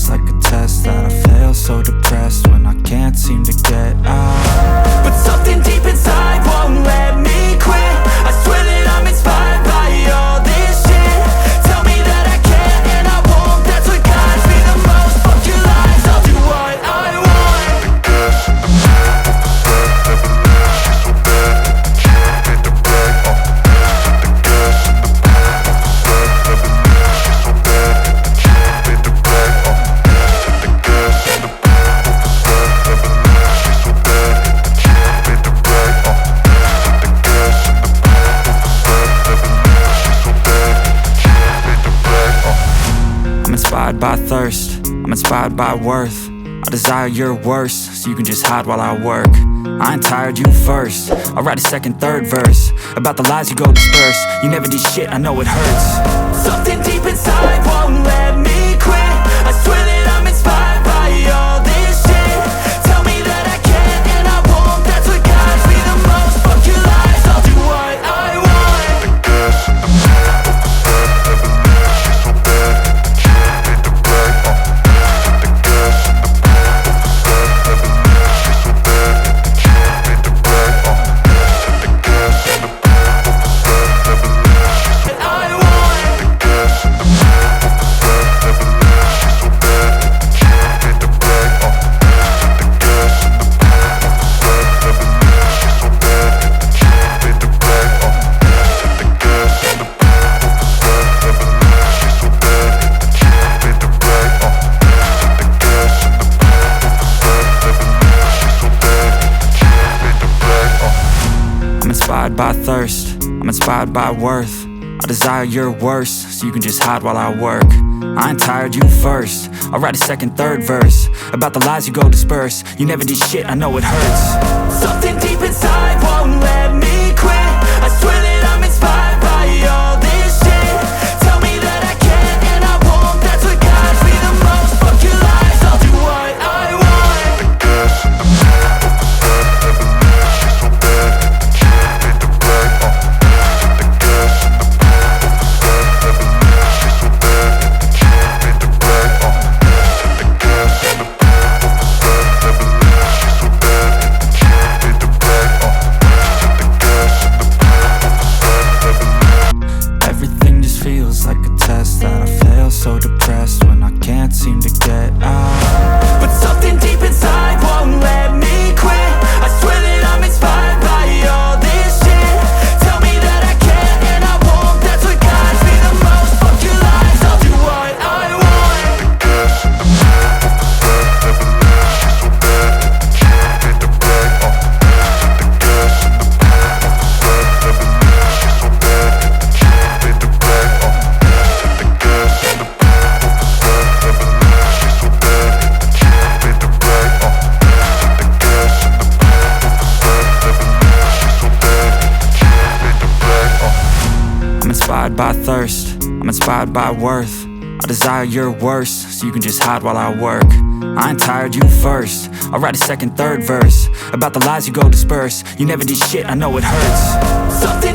feels like a test that I fail, so depressed when I can't seem to get out. But something deep inside won't let me quit. I swear that I'm inspired by all this shit. Tell me that I can and I won't. That's what guides me the most. Fuck your lies, I'll do what I want. I'm inspired by thirst, I'm inspired by worth. I desire your worst, so you can just hide while I work. I ain't tired, you first. I'll write a second, third verse about the lies you go disperse. You never did shit, I know it hurts. Something deep inside won't let me quit. I swear that I'm inspired by all this shit. Tell me that I can and I won't. That's what guides me the most. Fuck your lies, I'll do what I want. I'm inspired by thirst, I'm inspired by worth. I desire your worst, so you can just hide while I work. I ain't tired, you first. I'll write a second, third verse about the lies you go disperse. You never did shit, I know it hurts. Something deep inside won't let me quit. I swear that I'm inspired by all this shit. Tell me that I can and I won't. That's what guides me the most. Fuck your lies, I'll do what I want. Everything just feels like a test that I fail, so depressed when I can't seem to get out. But something deep inside won't let me quit. I swear that I'm inspired by all this shit. Tell me that I can and I won't. That's what guides me the most. Fuck your lies, I'll do what I want. I'm inspired by thirst, I'm inspired by worth. I desire your worst, so you can just hide while I work. I ain't tired, you first. I'll write a second, third verse about the lies you go disperse. You never did shit, I know it hurts. Something